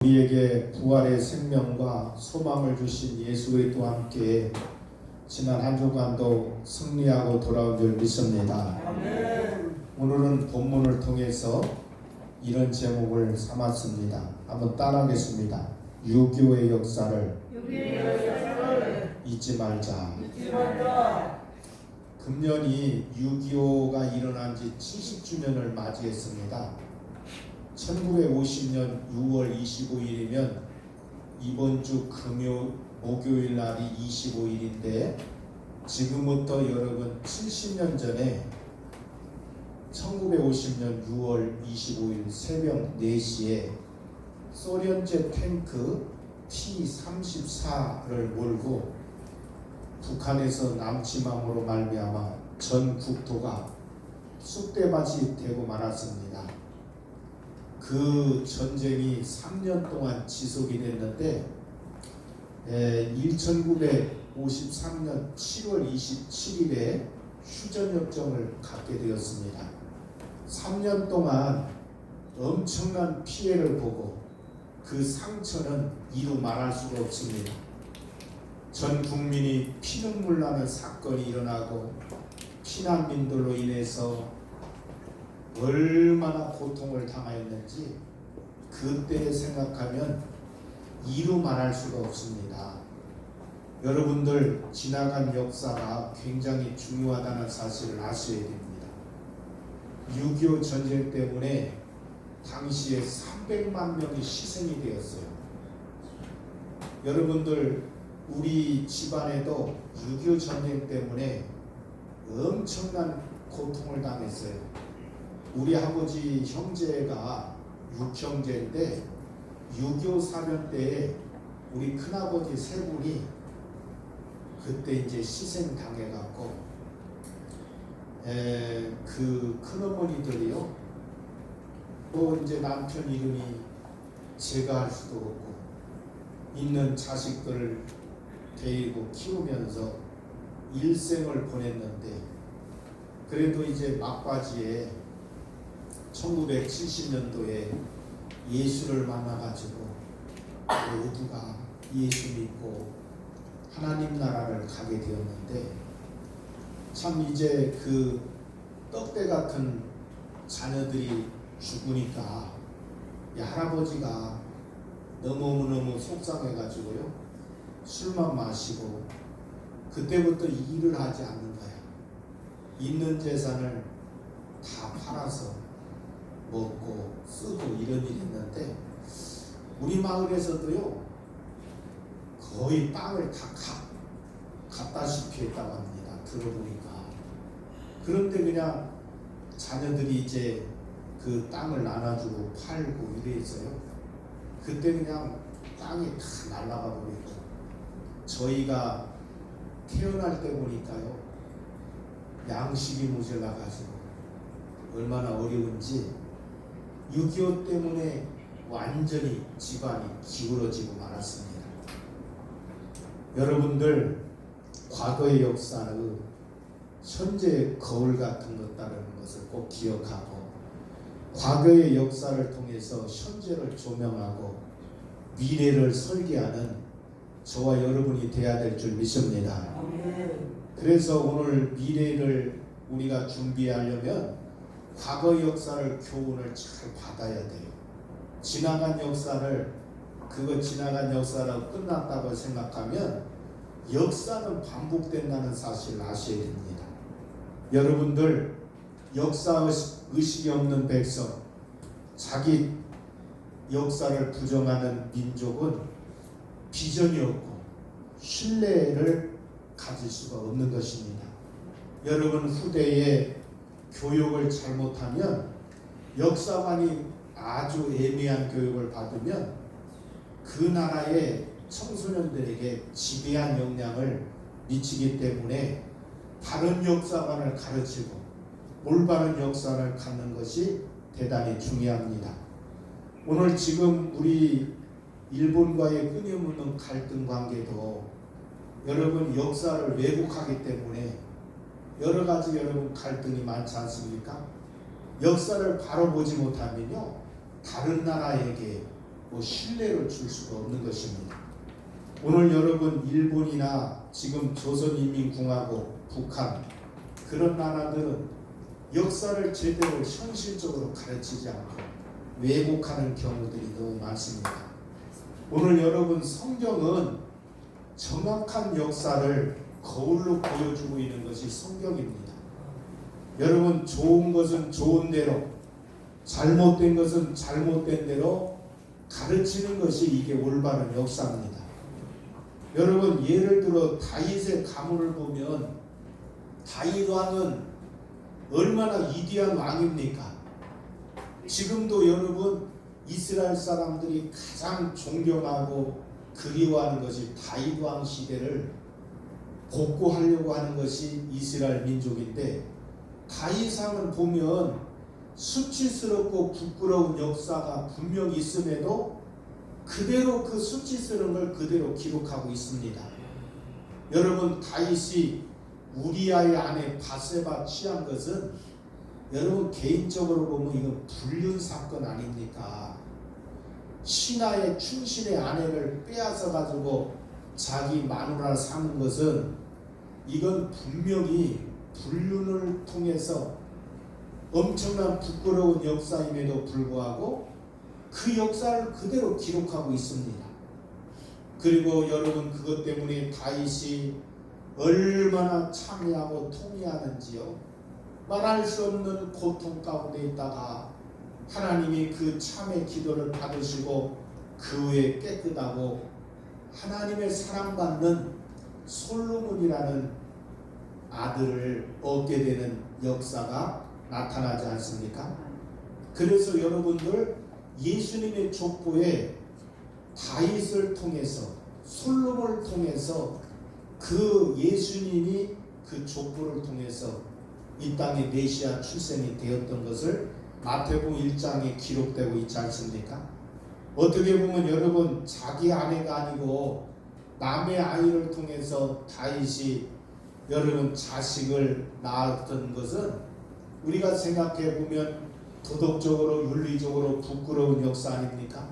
우리에게 부활의 생명과 소망을 주신 예수 그리스도와 함께 지난 한 주간도 승리하고 돌아온 줄 믿습니다. 아멘. 오늘은 본문을 통해서 이런 제목을 삼았습니다. 한번 따라하겠습니다. 유교의 역사를 잊지 말자. 금년이 6.25가 일어난 지 70주년을 맞이했습니다. 1950년 6월 25일이면 이번 주 목요일 날이 25일인데 지금부터 여러분 70년 전에 1950년 6월 25일 새벽 4시에 소련제 탱크 T-34를 몰고 북한에서 남침함으로 말미암아 전 국토가 쑥대밭이 되고 말았습니다. 그 전쟁이 3년 동안 지속이 됐는데 1953년 7월 27일에 휴전협정을 갖게 되었습니다. 3년 동안 엄청난 피해를 보고 그 상처는 이루 말할 수가 없습니다. 전 국민이 피눈물 나는 사건이 일어나고 피난민들로 인해서 얼마나 고통을 당하였는지 그때 생각하면 이루 말할 수가 없습니다. 여러분들 지나간 역사가 굉장히 중요하다는 사실을 아셔야 됩니다. 6.25 전쟁 때문에 당시에 300만 명이 희생이 되었어요. 여러분들 우리 집안에도 6.25 전쟁 때문에 엄청난 고통을 당했어요. 우리 아버지 형제가 6형제인데 6.25 사변 때에 우리 큰아버지 세 분이 그때 이제 희생 당해갖고 그 큰어머니들이요 또 이제 남편 이름이 제가 할 수도 없고 있는 자식들을 데리고 키우면서 일생을 보냈는데 그래도 이제 막바지에 1970년도에 예수를 만나가지고 모두가 예수 믿고 하나님 나라를 가게 되었는데 참 이제 그 떡대 같은 자녀들이 죽으니까 이 할아버지가 너무너무 속상해가지고요 술만 마시고 그때부터 일을 하지 않는 거야. 있는 재산을 다 팔아서 먹고 쓰고 이런 일이 있는데 우리 마을에서도요 거의 땅을 다 갖다시피 했다고 합니다. 들어보니까. 그런데 그냥 자녀들이 이제 그 땅을 나눠주고 팔고 이래서요 그때 그냥 땅이 다 날아가 버리고 저희가 태어날 때 보니까요 양식이 모자라가지고 얼마나 어려운지 6.25 때문에 완전히 집안이 기울어지고 말았습니다. 여러분들 과거의 역사는 현재의 거울 같은 것다라는 것을 꼭 기억하고 과거의 역사를 통해서 현재를 조명하고 미래를 설계하는 저와 여러분이 되어야 될 줄 믿습니다. 그래서 오늘 미래를 우리가 준비하려면 과거 역사를 교훈을 잘 받아야 돼요. 지나간 역사를 지나간 역사로 끝났다고 생각하면 역사는 반복된다는 사실을 아셔야 됩니다. 여러분들 역사 의식이 없는 백성, 자기 역사를 부정하는 민족은 비전이 없고 신뢰를 가질 수가 없는 것입니다. 여러분 후대에 교육을 잘못하면 역사관이 아주 애매한 교육을 받으면 그 나라의 청소년들에게 지배한 영향을 미치기 때문에 바른 역사관을 가르치고 올바른 역사를 갖는 것이 대단히 중요합니다. 오늘 지금 우리 일본과의 끊임없는 갈등 관계도 여러분 역사를 왜곡하기 때문에 여러 가지 여러분 갈등이 많지 않습니까? 역사를 바로 보지 못하면요 다른 나라에게 신뢰를 줄 수가 없는 것입니다. 오늘 여러분 일본이나 지금 조선인민공화국, 북한 그런 나라들은 역사를 제대로 현실적으로 가르치지 않고 왜곡하는 경우들이 너무 많습니다. 오늘 여러분 성경은 정확한 역사를 거울로 보여주고 있는 것이 성경입니다. 여러분 좋은 것은 좋은 대로, 잘못된 것은 잘못된 대로 가르치는 것이 이게 올바른 역사입니다. 여러분 예를 들어 다윗의 가문을 보면 다윗 왕은 얼마나 위대한 왕입니까? 지금도 여러분 이스라엘 사람들이 가장 존경하고 그리워하는 것이 다윗 왕 시대를 복구하려고 하는 것이 이스라엘 민족인데, 다윗 왕을 보면 수치스럽고 부끄러운 역사가 분명히 있음에도 그대로 그 수치스러운 걸 그대로 기록하고 있습니다. 여러분 다윗이 우리아의 아내 바세바 취한 것은 여러분 개인적으로 보면 이건 불륜 사건 아닙니까? 신하의 충신의 아내를 빼앗아 가지고 자기 마누라를 삼은 것은 이건 분명히 불륜을 통해서 엄청난 부끄러운 역사임에도 불구하고 그 역사를 그대로 기록하고 있습니다. 그리고 여러분 그것 때문에 다윗이 얼마나 참회하고 통회하는지요. 말할 수 없는 고통 가운데 있다가 하나님이 그 참회 기도를 받으시고 그 후에 깨끗하고 하나님의 사랑받는 솔로몬이라는 아들을 얻게 되는 역사가 나타나지 않습니까? 그래서 여러분들 예수님의 족보에 다윗을 통해서 솔로몬을 통해서 그 예수님이 그 족보를 통해서 이 땅에 메시아 출생이 되었던 것을 마태복음 1장에 기록되고 있지 않습니까? 어떻게 보면 여러분 자기 아내가 아니고 남의 아이를 통해서 다윗이 여러분 자식을 낳았던 것은 우리가 생각해 보면 도덕적으로 윤리적으로 부끄러운 역사 아닙니까?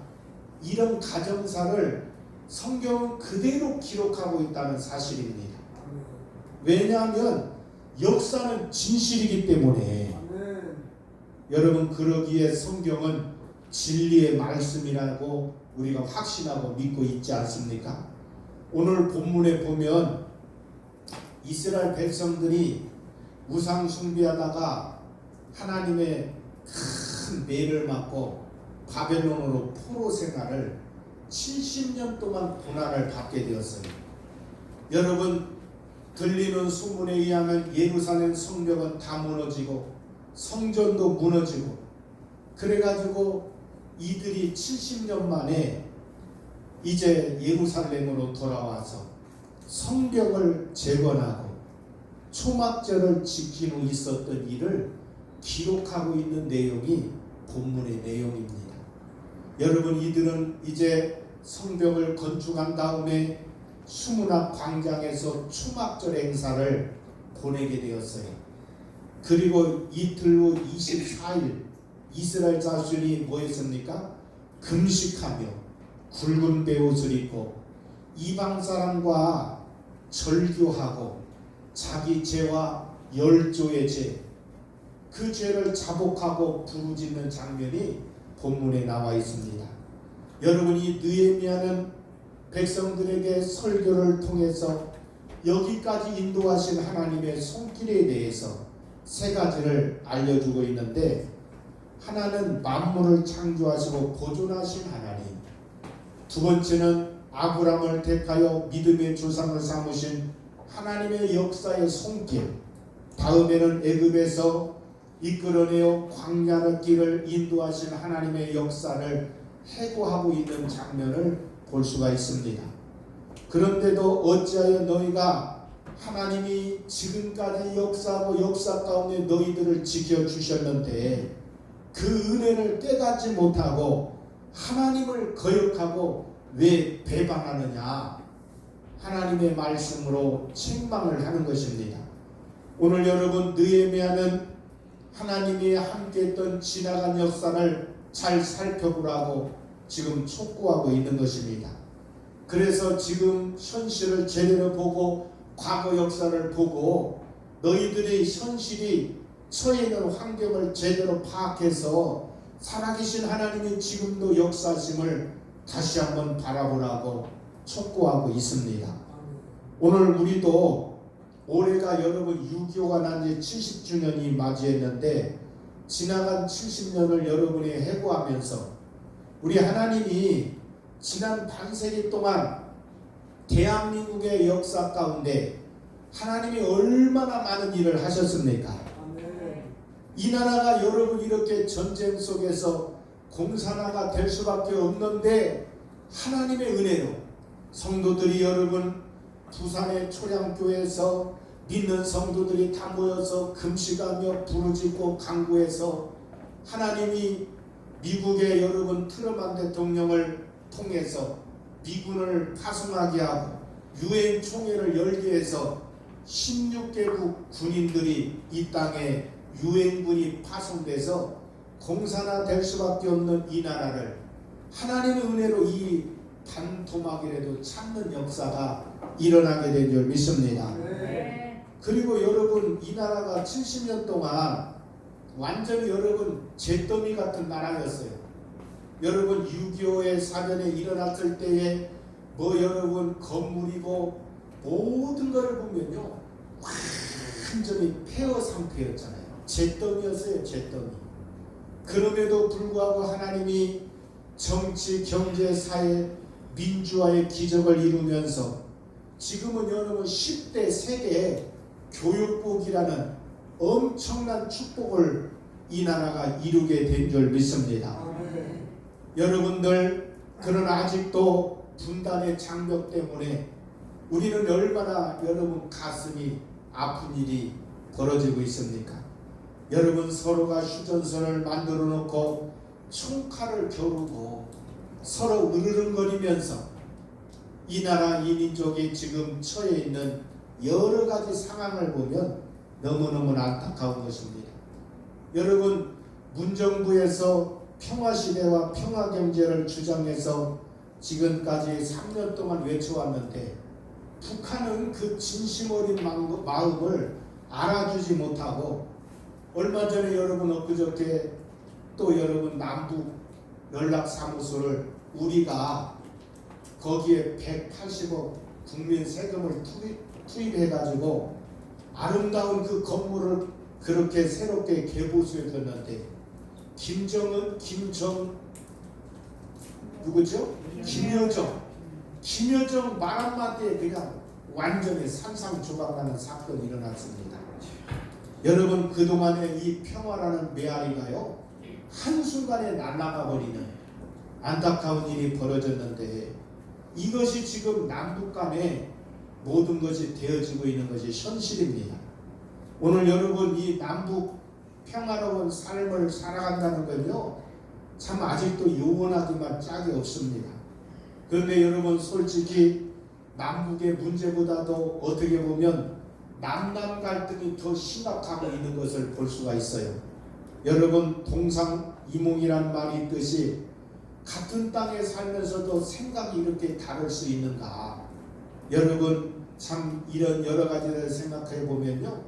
이런 가정사를 성경은 그대로 기록하고 있다는 사실입니다. 왜냐하면 역사는 진실이기 때문에. 여러분 그러기에 성경은 진리의 말씀이라고 우리가 확신하고 믿고 있지 않습니까? 오늘 본문에 보면 이스라엘 백성들이 우상 숭배하다가 하나님의 큰 매를 맞고 바벨론으로 포로 생활을 70년 동안 고난을 받게 되었어요. 여러분 들리는 소문에 의하면 예루살렘 성벽은 다 무너지고 성전도 무너지고 그래가지고 이들이 70년 만에 이제 예루살렘으로 돌아와서 성벽을 재건하고 초막절을 지킨 후 있었던 일을 기록하고 있는 내용이 본문의 내용입니다. 여러분 이들은 이제 성벽을 건축한 다음에 수문학 광장에서 초막절 행사를 보내게 되었어요. 그리고 이틀 후 24일 이스라엘 자손이 뭐 했습니까? 금식하며 굵은 베옷을 입고 이방 사람과 절교하고 자기 죄와 열조의 죄, 그 죄를 자복하고 부르짖는 장면이 본문에 나와 있습니다. 여러분이 느헤미야는 백성들에게 설교를 통해서 여기까지 인도하신 하나님의 손길에 대해서 세 가지를 알려주고 있는데, 하나는 만물을 창조하시고 보존하신 하나님, 두 번째는 아브라함을 택하여 믿음의 조상을 삼으신 하나님의 역사의 손길, 다음에는 애굽에서 이끌어내어 광야의 길을 인도하신 하나님의 역사를 해고하고 있는 장면을 볼 수가 있습니다. 그런데도 어찌하여 너희가 하나님이 지금까지 역사하고 역사 가운데 너희들을 지켜주셨는데 그 은혜를 깨닫지 못하고 하나님을 거역하고 왜 배반하느냐, 하나님의 말씀으로 책망을 하는 것입니다. 오늘 여러분 느헤미야는 하나님이 함께했던 지나간 역사를 잘 살펴보라고 지금 촉구하고 있는 것입니다. 그래서 지금 현실을 제대로 보고 과거 역사를 보고 너희들의 현실이 처해 있는 환경을 제대로 파악해서 살아계신 하나님이 지금도 역사심을 다시 한번 바라보라고 촉구하고 있습니다. 오늘 우리도 올해가 여러분 6.25가 난 지 70주년이 맞이했는데 지나간 70년을 여러분이 해고하면서 우리 하나님이 지난 반세기 동안 대한민국의 역사 가운데 하나님이 얼마나 많은 일을 하셨습니까? 이 나라가 여러분 이렇게 전쟁 속에서 공산화가 될 수밖에 없는데 하나님의 은혜로 성도들이 여러분 부산의 초량교회에서 믿는 성도들이 다 모여서 금식하며 부르짖고 간구해서 하나님이 미국의 여러분 트럼프 대통령을 통해서 미군을 파송하게 하고 유엔 총회를 열게 해서 16개국 군인들이 이 땅에 유엔군이 파송돼서 공산화될 수밖에 없는 이 나라를 하나님의 은혜로 이 반토막이라도 참는 역사가 일어나게 된 줄 믿습니다. 네. 그리고 여러분 이 나라가 70년 동안 완전히 여러분 잿더미 같은 나라였어요. 여러분 6.25의 사변에 일어났을 때에 뭐 여러분 건물이고 모든 것을 보면요 완전히 폐허 상태였잖아요. 잿더미였어요. 잿더미. 그럼에도 불구하고 하나님이 정치, 경제, 사회, 민주화의 기적을 이루면서 지금은 여러분 10대 세계 교육복이라는 엄청난 축복을 이 나라가 이루게 된 줄 믿습니다. 여러분들 그러나 아직도 분단의 장벽 때문에 우리는 얼마나 여러분 가슴이 아픈 일이 벌어지고 있습니까? 여러분 서로가 휴전선을 만들어 놓고 총칼을 겨루고 서로 으르렁거리면서 이 나라 이 민족이 지금 처해 있는 여러 가지 상황을 보면 너무너무 안타까운 것입니다. 여러분 문정부에서 평화시대와 평화경제를 주장해서 지금까지 3년 동안 외쳐왔는데 북한은 그 진심 어린 마음을 알아주지 못하고 얼마 전에 여러분 엊그저께 또 여러분 남북 연락사무소를 우리가 거기에 180억 국민 세금을 투입해가지고 아름다운 그 건물을 그렇게 새롭게 개보수해줬는데 김정은, 누구죠? 김여정 말 한마디에 그냥 완전히 산상조각나는 사건이 일어났습니다. 여러분 그동안의 이 평화라는 메아리가요 한순간에 날아가 버리는 안타까운 일이 벌어졌는데 이것이 지금 남북 간에 모든 것이 되어지고 있는 것이 현실입니다. 오늘 여러분 이 남북 평화로운 삶을 살아간다는 건요 참 아직도 요원하기만 짝이 없습니다. 그런데 여러분 솔직히 남북의 문제보다도 어떻게 보면 남남 갈등이 더 심각하고 있는 것을 볼 수가 있어요. 여러분 동상이몽이란 말이 있듯이 같은 땅에 살면서도 생각이 이렇게 다를 수 있는가. 여러분 참 이런 여러 가지를 생각해 보면요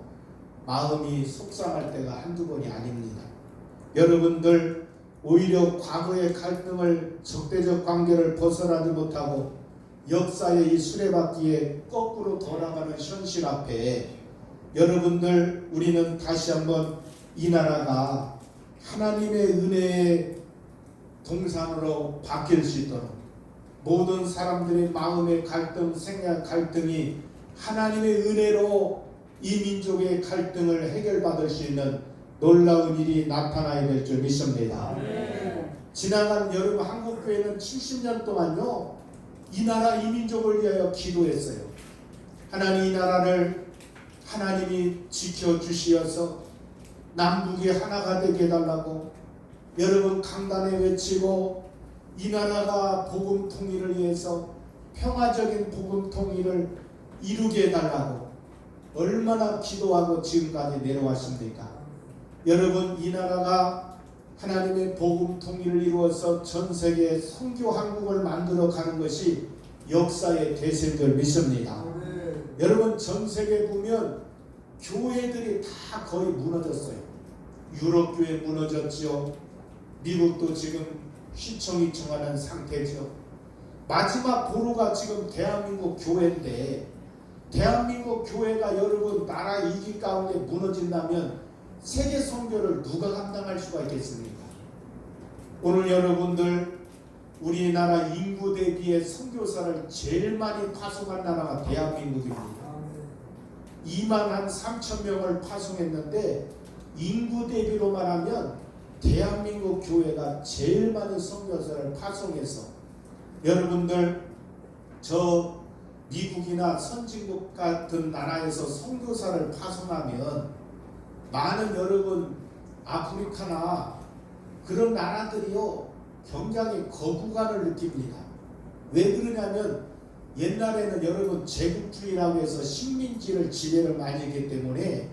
마음이 속상할 때가 한두 번이 아닙니다. 여러분들 오히려 과거의 갈등을 적대적 관계를 벗어나지 못하고 역사의 이 수레바퀴에 거꾸로 돌아가는 현실 앞에 여러분들 우리는 다시 한번 이 나라가 하나님의 은혜의 동산으로 바뀔 수 있도록 모든 사람들의 마음의 갈등, 생각 갈등이 하나님의 은혜로 이 민족의 갈등을 해결받을 수 있는 놀라운 일이 나타나야 될 줄 믿습니다. 지나간 여러분 한국교회는 70년 동안요 이 나라 이 민족을 위하여 기도했어요. 하나님 이 나라를 하나님이 지켜주시어서 남북이 하나가 되게 해달라고 여러분 강단에 외치고 이 나라가 복음 통일을 위해서 평화적인 복음 통일을 이루게 해달라고 얼마나 기도하고 지금까지 내려왔습니까? 여러분 이 나라가 하나님의 복음 통일을 이루어서 전 세계 선교 한국을 만들어 가는 것이 역사의 대세인 줄 믿습니다. 여러분 전 세계 보면 교회들이 다 거의 무너졌어요. 유럽 교회 무너졌지요. 미국도 지금 휘청휘청하는 상태죠. 마지막 보루가 지금 대한민국 교회인데 대한민국 교회가 여러분 나라 이기 가운데 무너진다면 세계 선교를 누가 감당할 수가 있겠습니까? 오늘 여러분들 우리나라 인구 대비에 선교사를 제일 많이 파송한 나라가 대한민국입니다. 2만 3천 명을 파송했는데 인구 대비로 말하면 대한민국 교회가 제일 많이 선교사를 파송해서 여러분들 저 미국이나 선진국 같은 나라에서 선교사를 파송하면 많은 여러분 아프리카나 그런 나라들이요 굉장히 거부감을 느낍니다. 왜 그러냐면 옛날에는 여러분 제국주의라고 해서 식민지를 지배를 많이 했기 때문에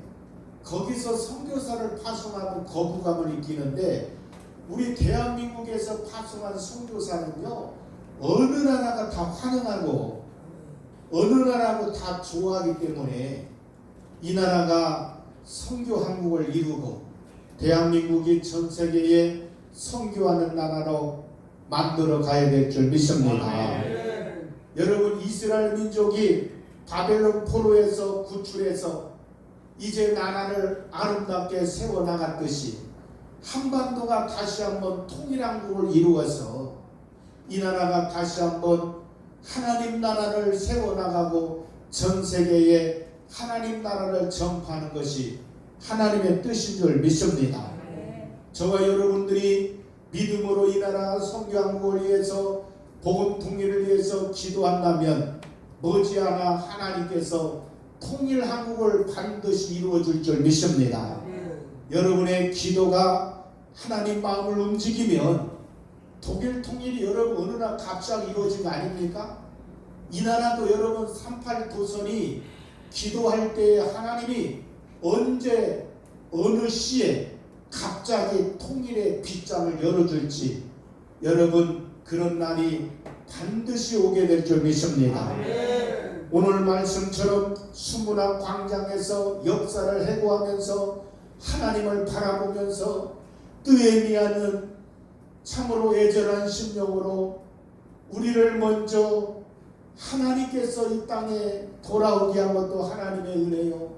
거기서 선교사를 파송하면 거부감을 느끼는데 우리 대한민국에서 파송한 선교사는요 어느 나라가 다 환영하고 어느 나라도 다 좋아하기 때문에 이 나라가 선교 한국을 이루고 대한민국이 전 세계에 선교하는 나라로 만들어 가야 될 줄 믿습니다. 여러분 이스라엘 민족이 바벨론 포로에서 구출해서 이제 나라를 아름답게 세워나갔듯이 한반도가 다시 한번 통일한국을 이루어서 이 나라가 다시 한번 하나님 나라를 세워나가고 전 세계에 하나님 나라를 전파하는 것이 하나님의 뜻인 줄 믿습니다. 저와 여러분들이 믿음으로 이 나라 선교한국을 위해서 복음 통일을 위해서 기도한다면 머지않아 하나님께서 통일한국을 반드시 이루어줄 줄 믿습니다. 여러분의 기도가 하나님 마음을 움직이면 독일 통일이 여러분 어느 날 갑자기 이루어진 거 아닙니까? 이 나라도 여러분 38 도선이 기도할 때 하나님이 언제 어느 시에 갑자기 통일의 빗장을 열어줄지 여러분 그런 날이 반드시 오게 될 줄 믿습니다. 오늘 말씀처럼 수문학 광장에서 역사를 해고하면서 하나님을 바라보면서 느헤미야는 참으로 애절한 심령으로 우리를 먼저 하나님께서 이 땅에 돌아오게 한 것도 하나님의 은혜요.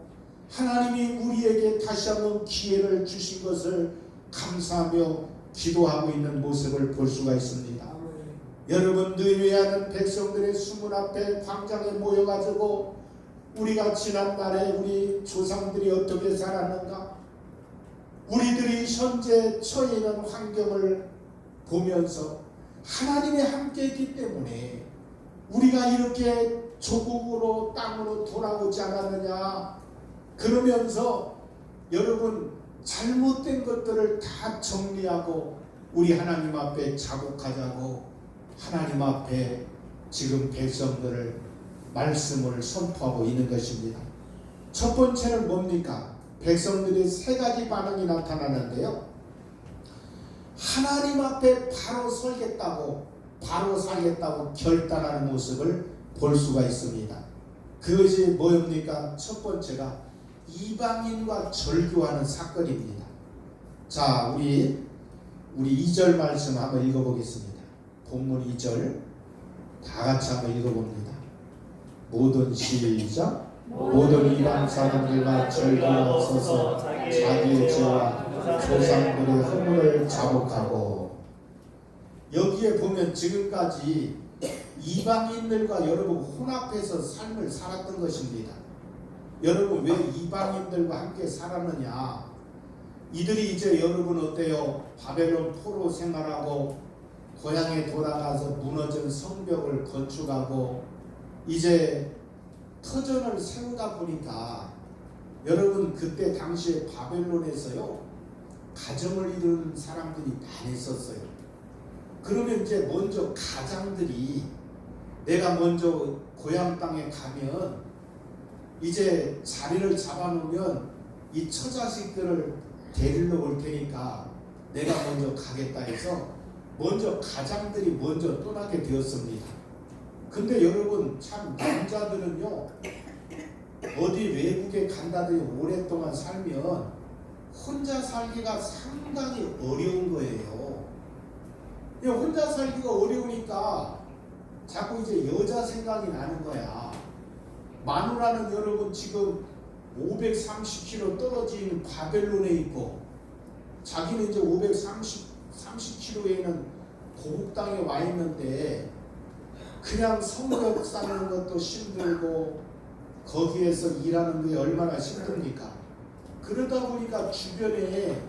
하나님이 우리에게 다시 한번 기회를 주신 것을 감사하며 기도하고 있는 모습을 볼 수가 있습니다. 여러분 느헤미야는 백성들의 수문 앞에 광장에 모여가지고 우리가 지난날에 우리 조상들이 어떻게 살았는가 우리들이 현재 처해 있는 환경을 보면서 하나님이 함께 있기 때문에 우리가 이렇게 조국으로 땅으로 돌아오지 않았느냐 그러면서 여러분 잘못된 것들을 다 정리하고 우리 하나님 앞에 자복하자고 하나님 앞에 지금 백성들을 말씀을 선포하고 있는 것입니다. 첫 번째는 뭡니까? 백성들이 세 가지 반응이 나타나는데요. 하나님 앞에 바로 설겠다고 바로 살겠다고 결단하는 모습을 볼 수가 있습니다. 그것이 뭐입니까? 첫 번째가 이방인과 절교하는 사건입니다. 자, 우리 2절 말씀 한번 읽어보겠습니다. 본문 2절 다 같이 한번 읽어봅니다. 모든 시작. 모든 이방 사람들과 절교하소서 자기의 죄와 조상들의 허물을 자복하고. 여기에 보면 지금까지 이방인들과 여러분 혼합해서 삶을 살았던 것입니다. 여러분 왜 이방인들과 함께 살았느냐? 이들이 이제 여러분 어때요? 바벨론 포로 생활하고 고향에 돌아가서 무너진 성벽을 건축하고 이제 터전을 세우다 보니까 여러분 그때 당시에 바벨론에서요 가정을 이루는 사람들이 많이 있었어요. 그러면 이제 먼저 가장들이 내가 먼저 고향 땅에 가면 이제 자리를 잡아놓으면 이 처자식들을 데리러 올 테니까 내가 먼저 가겠다 해서 먼저 가장들이 먼저 떠나게 되었습니다. 근데 여러분 참 남자들은요 어디 외국에 간다더니 오랫동안 살면 혼자 살기가 상당히 어려운 거예요. 혼자 살기가 어려우니까 자꾸 이제 여자 생각이 나는 거야. 마누라는 여러분 지금 530km 떨어진 바벨론에 있고 자기는 이제 530km에는 고국 땅에 와 있는데 그냥 성벽 쌓는 것도 힘들고 거기에서 일하는 게 얼마나 힘듭니까? 그러다 보니까 주변에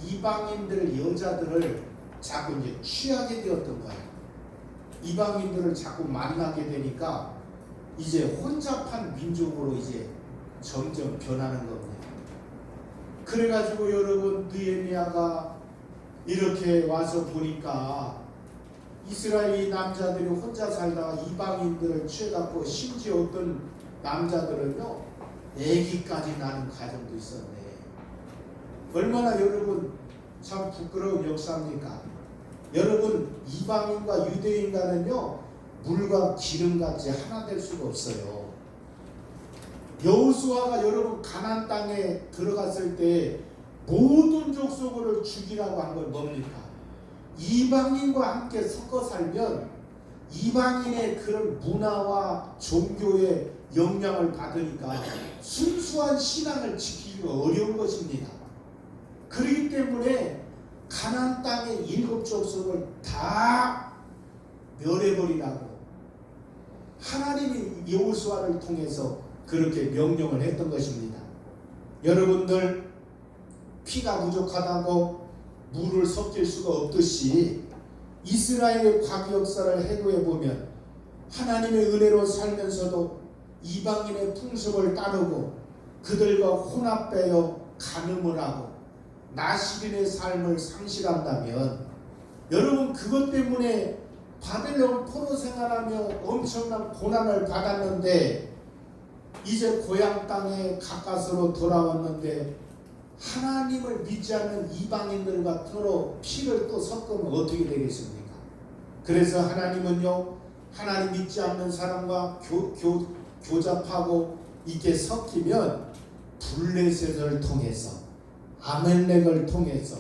이방인들 여자들을 자꾸 이제 취하게 되었던 거예요. 이방인들을 자꾸 만나게 되니까 이제 혼잡한 민족으로 이제 점점 변하는 겁니다. 그래가지고 여러분 느헤미야가 이렇게 와서 보니까 이스라엘 남자들이 혼자 살다가 이방인들을 취해갖고 심지어 어떤 남자들은요 애기까지 낳는 가정도 있었네. 얼마나 여러분 참 부끄러운 역사입니까? 여러분 이방인과 유대인과는요 물과 기름같이 하나 될 수가 없어요. 여호수아가 여러분 가나안 땅에 들어갔을 때 모든 족속을 죽이라고 한 건 뭡니까? 이방인과 함께 섞어 살면 이방인의 그런 문화와 종교의 영향을 받으니까 순수한 신앙을 지키기가 어려운 것입니다. 그렇기 때문에 가나안 땅의 7족속을 다 멸해버리라고 하나님이 여호수아를 통해서 그렇게 명령을 했던 것입니다. 여러분들 피가 부족하다고 물을 섞일 수가 없듯이 이스라엘의 과거 역사를 해도해 보면 하나님의 은혜로 살면서도 이방인의 풍습을 따르고 그들과 혼합되어 간음을 하고 나시린의 삶을 상실한다면 여러분 그것 때문에 바벨론 포로 생활하며 엄청난 고난을 받았는데 이제 고향 땅에 가까스로 돌아왔는데 하나님을 믿지 않는 이방인들과 서로 피를 또 섞으면 어떻게 되겠습니까? 그래서 하나님은요 하나님 믿지 않는 사람과 교잡하고 이렇게 섞이면 블레셋을 통해서 아멜렉을 통해서